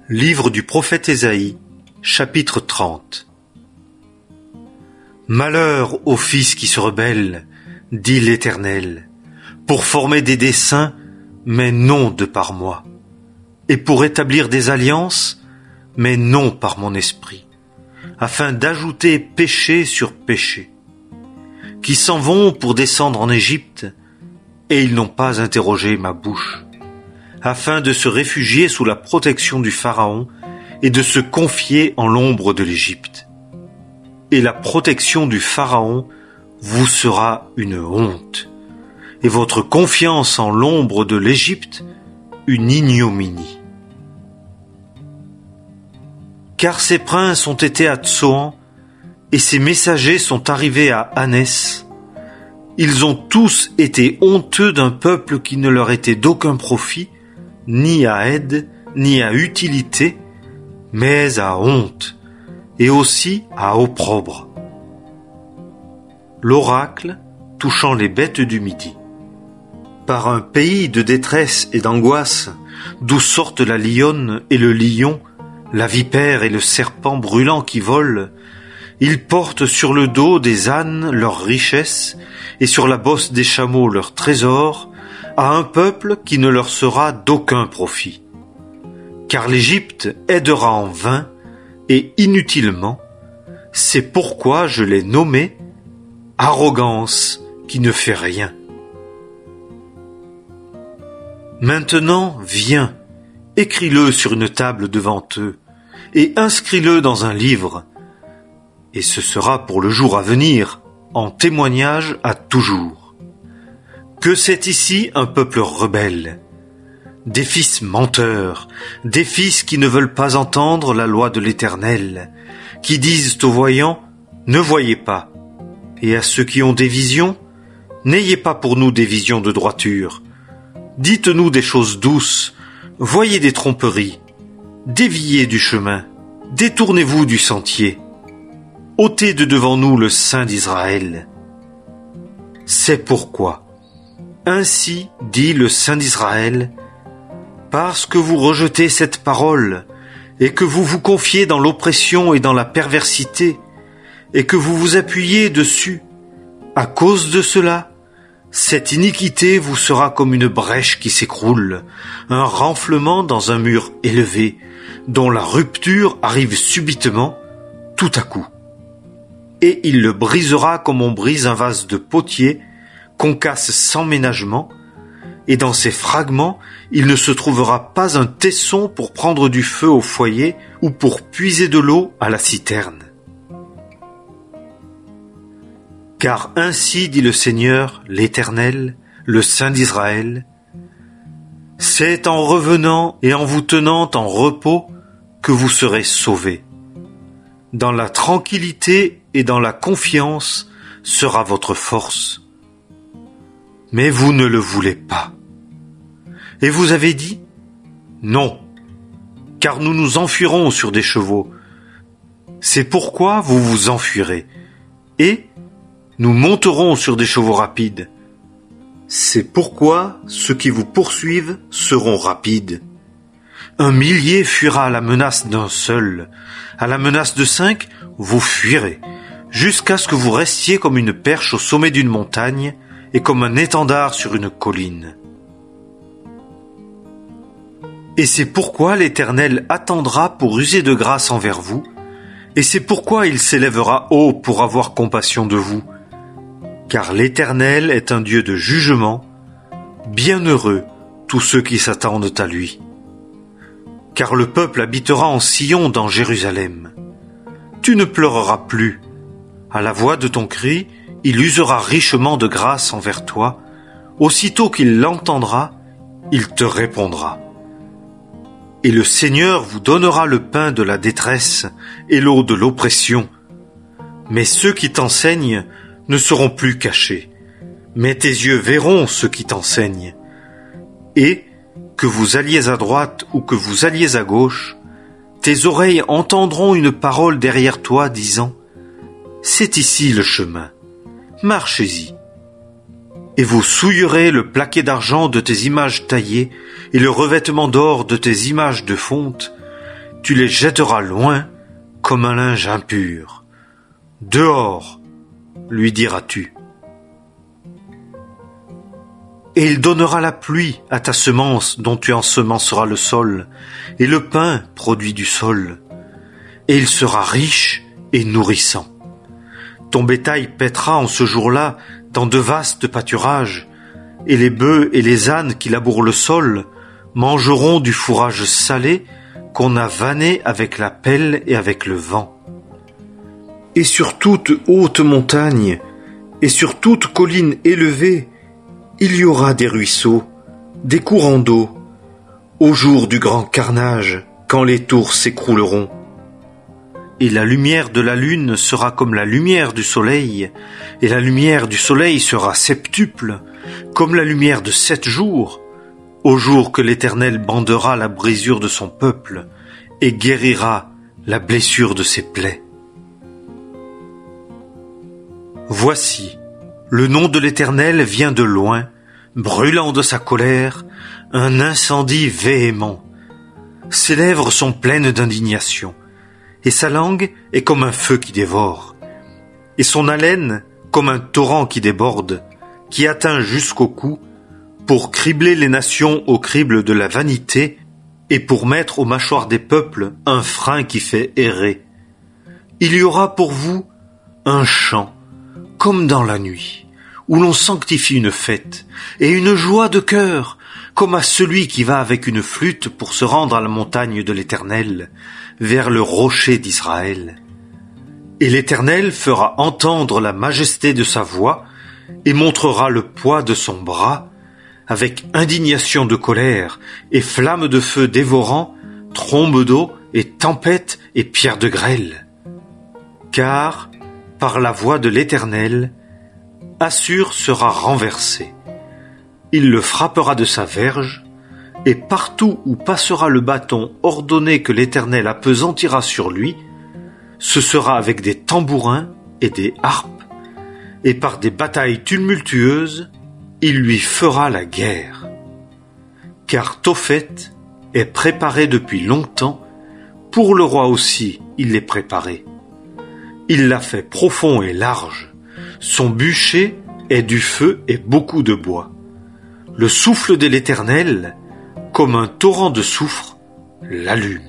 Livre du prophète Ésaïe, chapitre 30. Malheur aux fils qui se rebellent, dit l'Éternel, pour former des desseins, mais non de par moi, et pour établir des alliances, mais non par mon esprit, afin d'ajouter péché sur péché, qui s'en vont pour descendre en Égypte, et ils n'ont pas interrogé ma bouche, afin de se réfugier sous la protection du Pharaon et de se confier en l'ombre de l'Égypte. Et la protection du Pharaon vous sera une honte, et votre confiance en l'ombre de l'Égypte une ignominie. Car ces princes ont été à Tsoan, et ces messagers sont arrivés à Anès. Ils ont tous été honteux d'un peuple qui ne leur était d'aucun profit, ni à aide, ni à utilité, mais à honte, et aussi à opprobre. L'oracle touchant les bêtes du Midi. Par un pays de détresse et d'angoisse, d'où sortent la lionne et le lion, la vipère et le serpent brûlant qui volent, ils portent sur le dos des ânes leurs richesses, et sur la bosse des chameaux leurs trésors, à un peuple qui ne leur sera d'aucun profit. Car l'Égypte aidera en vain et inutilement, c'est pourquoi je l'ai nommée arrogance qui ne fait rien. Maintenant, viens, écris-le sur une table devant eux, et inscris-le dans un livre, et ce sera pour le jour à venir, en témoignage à toujours. Que c'est ici un peuple rebelle, des fils menteurs, des fils qui ne veulent pas entendre la loi de l'Éternel, qui disent aux voyants, ne voyez pas, et à ceux qui ont des visions, n'ayez pas pour nous des visions de droiture. Dites-nous des choses douces, voyez des tromperies, déviez du chemin, détournez-vous du sentier. Ôtez de devant nous le Saint d'Israël. C'est pourquoi, ainsi dit le Saint d'Israël, parce que vous rejetez cette parole, et que vous vous confiez dans l'oppression et dans la perversité, et que vous vous appuyez dessus, à cause de cela, cette iniquité vous sera comme une brèche qui s'écroule, un renflement dans un mur élevé, dont la rupture arrive subitement, tout à coup. Et il le brisera comme on brise un vase de potier, qu'on casse sans ménagement, et dans ces fragments, il ne se trouvera pas un tesson pour prendre du feu au foyer ou pour puiser de l'eau à la citerne. Car ainsi dit le Seigneur, l'Éternel, le Saint d'Israël, c'est en revenant et en vous tenant en repos que vous serez sauvés. Dans la tranquillité et dans la confiance sera votre force. Mais vous ne le voulez pas. Et vous avez dit, non, car nous nous enfuirons sur des chevaux. C'est pourquoi vous vous enfuirez. Et nous monterons sur des chevaux rapides. C'est pourquoi ceux qui vous poursuivent seront rapides. 1 millier fuira à la menace d'un seul. À la menace de 5, vous fuirez, jusqu'à ce que vous restiez comme une perche au sommet d'une montagne et comme un étendard sur une colline. Et c'est pourquoi l'Éternel attendra pour user de grâce envers vous, et c'est pourquoi il s'élèvera haut pour avoir compassion de vous. Car l'Éternel est un Dieu de jugement, bienheureux tous ceux qui s'attendent à lui. Car le peuple habitera en Sion dans Jérusalem. Tu ne pleureras plus. À la voix de ton cri, il usera richement de grâce envers toi. Aussitôt qu'il l'entendra, il te répondra. Et le Seigneur vous donnera le pain de la détresse et l'eau de l'oppression. Mais ceux qui t'enseignent ne seront plus cachés. Mais tes yeux verront ceux qui t'enseignent. Et, que vous alliez à droite ou que vous alliez à gauche, tes oreilles entendront une parole derrière toi disant « c'est ici le chemin, marchez-y. Et vous souillerez le plaquet d'argent de tes images taillées et le revêtement d'or de tes images de fonte, tu les jetteras loin comme un linge impur. Dehors, lui diras-tu. Et il donnera la pluie à ta semence dont tu ensemenceras le sol, et le pain produit du sol, et il sera riche et nourrissant. Ton bétail paîtra en ce jour-là dans de vastes pâturages, et les bœufs et les ânes qui labourent le sol mangeront du fourrage salé qu'on a vanné avec la pelle et avec le vent. Et sur toute haute montagne, et sur toute colline élevée, il y aura des ruisseaux, des courants d'eau, au jour du grand carnage, quand les tours s'écrouleront. Et la lumière de la lune sera comme la lumière du soleil, et la lumière du soleil sera septuple, comme la lumière de 7 jours, au jour que l'Éternel bandera la brisure de son peuple, et guérira la blessure de ses plaies. Voici, le nom de l'Éternel vient de loin, brûlant de sa colère, un incendie véhément. Ses lèvres sont pleines d'indignation, et sa langue est comme un feu qui dévore, et son haleine comme un torrent qui déborde, qui atteint jusqu'au cou, pour cribler les nations au crible de la vanité, et pour mettre aux mâchoires des peuples un frein qui fait errer. Il y aura pour vous un chant, comme dans la nuit, où l'on sanctifie une fête, et une joie de cœur, comme à celui qui va avec une flûte pour se rendre à la montagne de l'Éternel, vers le rocher d'Israël. Et l'Éternel fera entendre la majesté de sa voix, et montrera le poids de son bras, avec indignation de colère, et flamme de feu dévorant, trombe d'eau, et tempête, et pierre de grêle. Car, par la voix de l'Éternel, Assur sera renversé. Il le frappera de sa verge, et partout où passera le bâton ordonné que l'Éternel appesantira sur lui, ce sera avec des tambourins et des harpes, et par des batailles tumultueuses, il lui fera la guerre. Car Tophet est préparé depuis longtemps, pour le roi aussi il l'est préparé. Il l'a fait profond et large, son bûcher est du feu et beaucoup de bois. Le souffle de l'Éternel, comme un torrent de soufre, l'allume.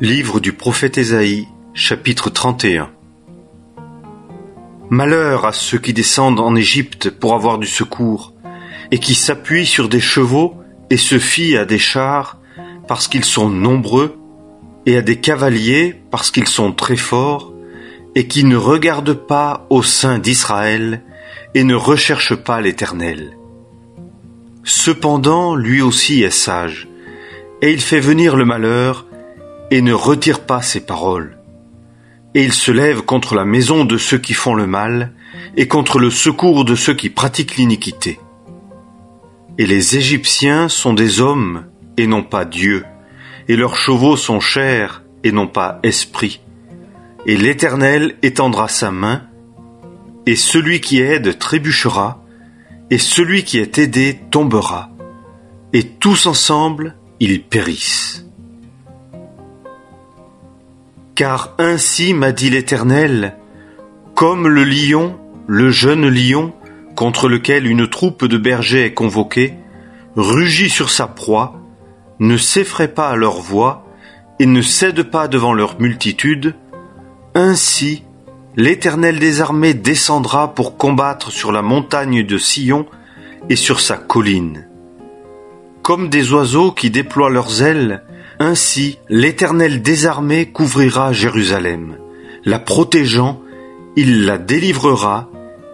Livre du prophète Ésaïe, chapitre 31. Malheur à ceux qui descendent en Égypte pour avoir du secours, et qui s'appuient sur des chevaux et se fient à des chars, parce qu'ils sont nombreux, et à des cavaliers, parce qu'ils sont très forts, et qui ne regardent pas au sein d'Israël, et ne recherchent pas l'Éternel. Cependant, lui aussi est sage, et il fait venir le malheur, et ne retire pas ses paroles. Et il se lève contre la maison de ceux qui font le mal, et contre le secours de ceux qui pratiquent l'iniquité. Et les Égyptiens sont des hommes, et non pas Dieu, et leurs chevaux sont chair, et non pas esprit. Et l'Éternel étendra sa main, et celui qui aide trébuchera, et celui qui est aidé tombera, et tous ensemble ils périssent. Car ainsi m'a dit l'Éternel, comme le lion, le jeune lion, contre lequel une troupe de bergers est convoquée, rugit sur sa proie, ne s'effraie pas à leur voix, et ne cède pas devant leur multitude, ainsi l'Éternel des armées descendra pour combattre sur la montagne de Sion et sur sa colline. Comme des oiseaux qui déploient leurs ailes, ainsi l'Éternel des armées couvrira Jérusalem. La protégeant, il la délivrera,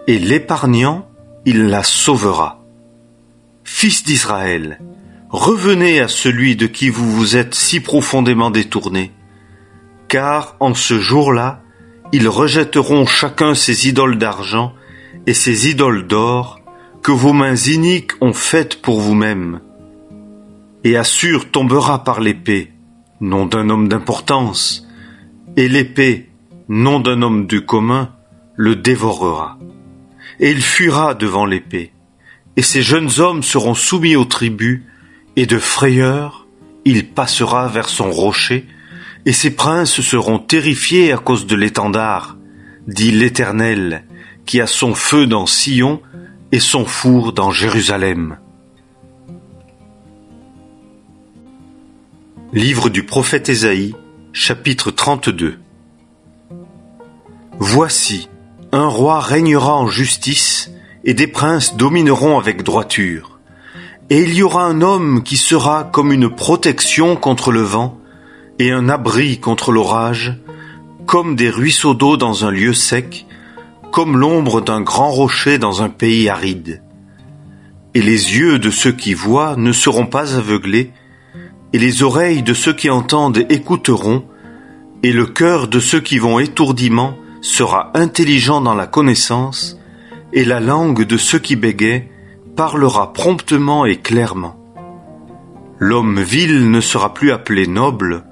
et l'épargnant, il la sauvera. Fils d'Israël, revenez à celui de qui vous vous êtes si profondément détournés, car en ce jour-là, ils rejetteront chacun ses idoles d'argent et ses idoles d'or que vos mains iniques ont faites pour vous-mêmes. Et Assur tombera par l'épée, non d'un homme d'importance, et l'épée, non d'un homme du commun, le dévorera. Et il fuira devant l'épée, et ces jeunes hommes seront soumis aux tribus, et de frayeur, il passera vers son rocher, et ses princes seront terrifiés à cause de l'étendard, dit l'Éternel, qui a son feu dans Sion et son four dans Jérusalem. Livre du prophète Ésaïe, chapitre 32. Voici, un roi régnera en justice, et des princes domineront avec droiture. Et il y aura un homme qui sera comme une protection contre le vent, et un abri contre l'orage, comme des ruisseaux d'eau dans un lieu sec, comme l'ombre d'un grand rocher dans un pays aride. Et les yeux de ceux qui voient ne seront pas aveuglés, et les oreilles de ceux qui entendent écouteront, et le cœur de ceux qui vont étourdiment sera intelligent dans la connaissance, et la langue de ceux qui bégayent parlera promptement et clairement. L'homme vil ne sera plus appelé noble,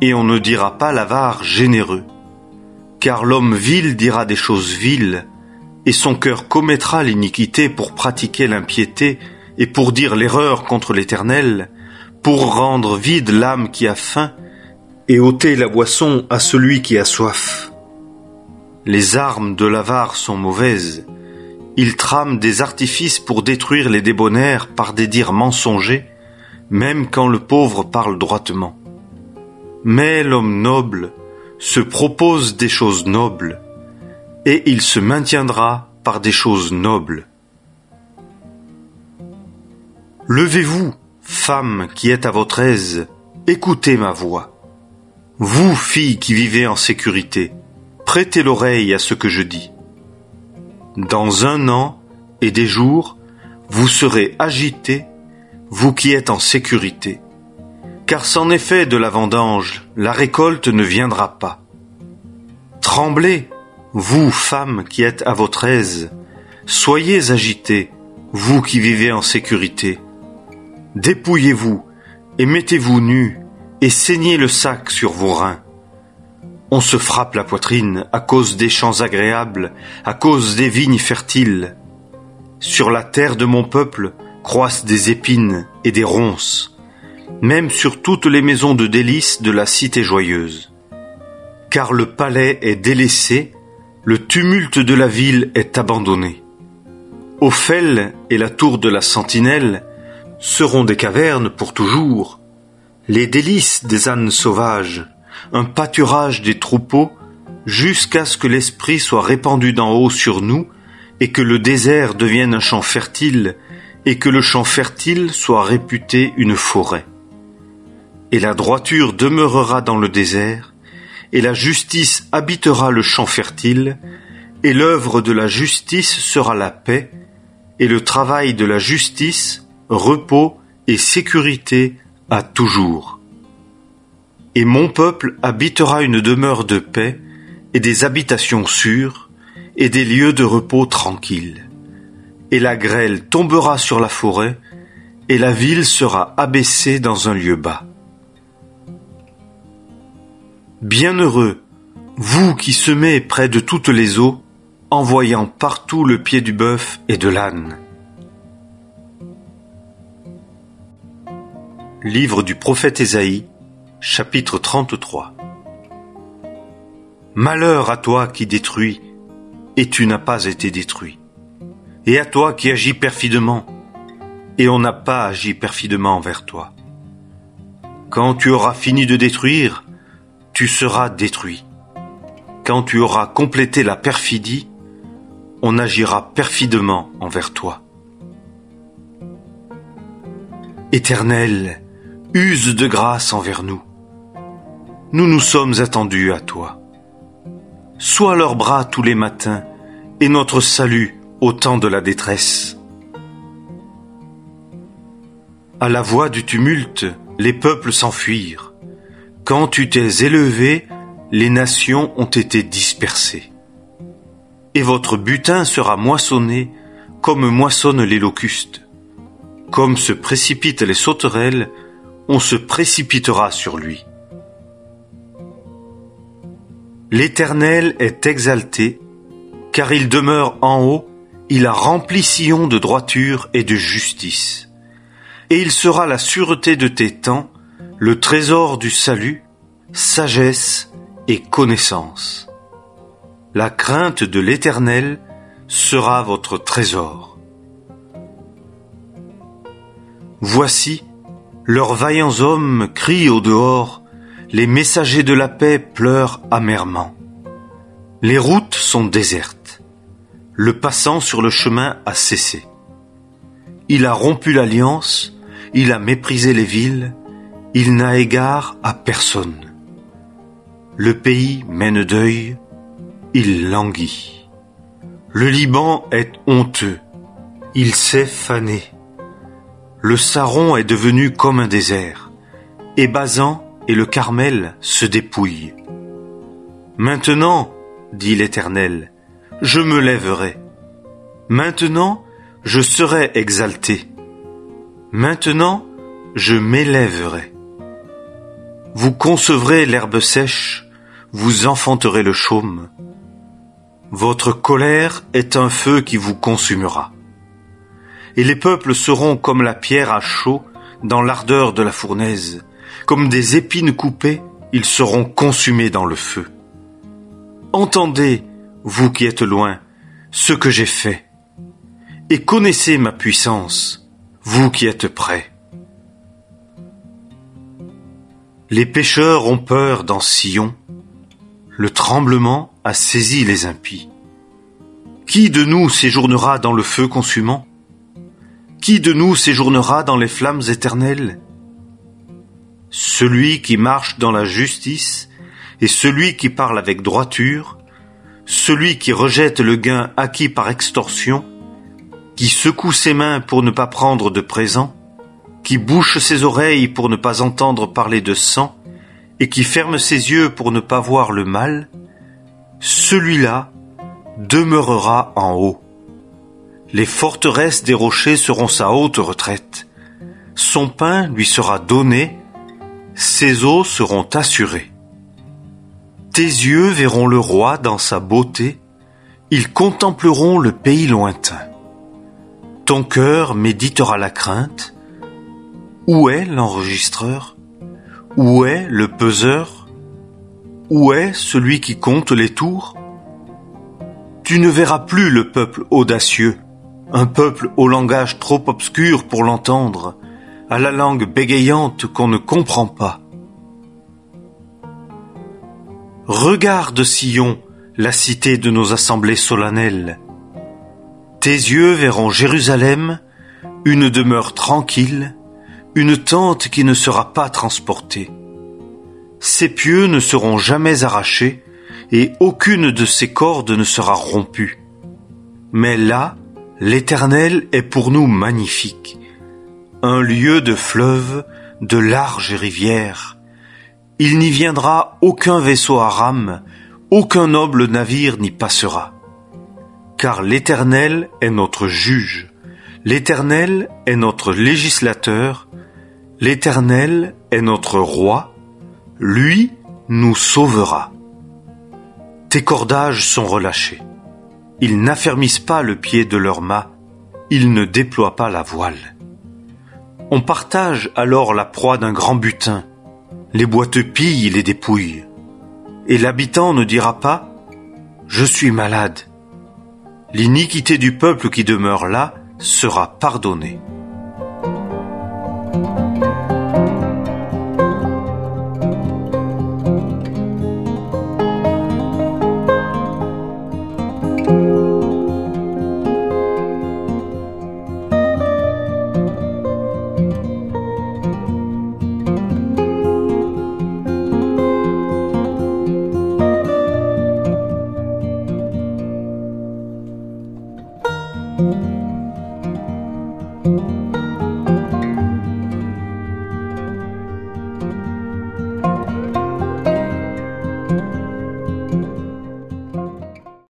et on ne dira pas l'avare généreux. Car l'homme vil dira des choses viles, et son cœur commettra l'iniquité pour pratiquer l'impiété et pour dire l'erreur contre l'Éternel, pour rendre vide l'âme qui a faim et ôter la boisson à celui qui a soif. Les armes de l'avare sont mauvaises. Il trame des artifices pour détruire les débonnaires par des dires mensongers, même quand le pauvre parle droitement. Mais l'homme noble se propose des choses nobles, et il se maintiendra par des choses nobles. Levez-vous, femmes qui êtes à votre aise, écoutez ma voix. Vous, filles qui vivez en sécurité, prêtez l'oreille à ce que je dis. Dans 1 an et des jours, vous serez agités, vous qui êtes en sécurité. Car c'en est fait de la vendange, la récolte ne viendra pas. Tremblez, vous, femmes qui êtes à votre aise, soyez agités, vous qui vivez en sécurité. Dépouillez-vous et mettez-vous nus et saignez le sac sur vos reins. On se frappe la poitrine à cause des champs agréables, à cause des vignes fertiles. Sur la terre de mon peuple croissent des épines et des ronces, même sur toutes les maisons de délices de la cité joyeuse. Car le palais est délaissé, le tumulte de la ville est abandonné. Ophel et la tour de la sentinelle seront des cavernes pour toujours, les délices des ânes sauvages, un pâturage des troupeaux, jusqu'à ce que l'esprit soit répandu d'en haut sur nous, et que le désert devienne un champ fertile, et que le champ fertile soit réputé une forêt. Et la droiture demeurera dans le désert, et la justice habitera le champ fertile, et l'œuvre de la justice sera la paix, et le travail de la justice, repos et sécurité à toujours. Et mon peuple habitera une demeure de paix, et des habitations sûres, et des lieux de repos tranquilles. Et la grêle tombera sur la forêt, et la ville sera abaissée dans un lieu bas. Bienheureux, vous qui semez près de toutes les eaux, en voyant partout le pied du bœuf et de l'âne. Livre du prophète Ésaïe, chapitre 33. Malheur à toi qui détruis, et tu n'as pas été détruit. Et à toi qui agis perfidement, et on n'a pas agi perfidement envers toi. Quand tu auras fini de détruire, tu seras détruit. Quand tu auras complété la perfidie, on agira perfidement envers toi. Éternel, use de grâce envers nous. Nous nous sommes attendus à toi. Sois leurs bras tous les matins, et notre salut au temps de la détresse. À la voix du tumulte, les peuples s'enfuirent. Quand tu t'es élevé, les nations ont été dispersées. Et votre butin sera moissonné comme moissonnent les locustes. Comme se précipitent les sauterelles, on se précipitera sur lui. L'Éternel est exalté, car il demeure en haut, il a rempli Sion de droiture et de justice. Et il sera la sûreté de tes temps, le trésor du salut, sagesse et connaissance. La crainte de l'Éternel sera votre trésor. Voici, leurs vaillants hommes crient au dehors, les messagers de la paix pleurent amèrement. Les routes sont désertes. Le passant sur le chemin a cessé. Il a rompu l'alliance, il a méprisé les villes, il n'a égard à personne. Le pays mène deuil, il languit. Le Liban est honteux, il s'est fané. Le Saron est devenu comme un désert, et Basan et le Carmel se dépouillent. Maintenant, dit l'Éternel, je me lèverai. Maintenant, je serai exalté. Maintenant, je m'élèverai. Vous concevrez l'herbe sèche, vous enfanterez le chaume. Votre colère est un feu qui vous consumera. Et les peuples seront comme la pierre à chaud dans l'ardeur de la fournaise. Comme des épines coupées, ils seront consumés dans le feu. Entendez, vous qui êtes loin, ce que j'ai fait, et connaissez ma puissance, vous qui êtes près. Les pécheurs ont peur dans Sion, le tremblement a saisi les impies. Qui de nous séjournera dans le feu consumant? Qui de nous séjournera dans les flammes éternelles? Celui qui marche dans la justice et celui qui parle avec droiture, celui qui rejette le gain acquis par extorsion, qui secoue ses mains pour ne pas prendre de présent, qui bouche ses oreilles pour ne pas entendre parler de sang, et qui ferme ses yeux pour ne pas voir le mal, celui-là demeurera en haut. Les forteresses des rochers seront sa haute retraite. Son pain lui sera donné, ses eaux seront assurées. Tes yeux verront le roi dans sa beauté, ils contempleront le pays lointain. Ton cœur méditera la crainte. Où est l'enregistreur? Où est le peseur? Où est celui qui compte les tours? Tu ne verras plus le peuple audacieux, un peuple au langage trop obscur pour l'entendre, à la langue bégayante qu'on ne comprend pas. Regarde, Sion, la cité de nos assemblées solennelles. Tes yeux verront Jérusalem, une demeure tranquille, une tente qui ne sera pas transportée. Ses pieux ne seront jamais arrachés, et aucune de ses cordes ne sera rompue. Mais là, l'Éternel est pour nous magnifique, un lieu de fleuves, de larges rivières. Il n'y viendra aucun vaisseau à rame, aucun noble navire n'y passera. Car l'Éternel est notre juge, l'Éternel est notre législateur, l'Éternel est notre roi, lui nous sauvera. Tes cordages sont relâchés. Ils n'affermissent pas le pied de leur mât, ils ne déploient pas la voile. On partage alors la proie d'un grand butin, les boiteux pillent les dépouilles. Et l'habitant ne dira pas « Je suis malade ». L'iniquité du peuple qui demeure là sera pardonnée. Thank you.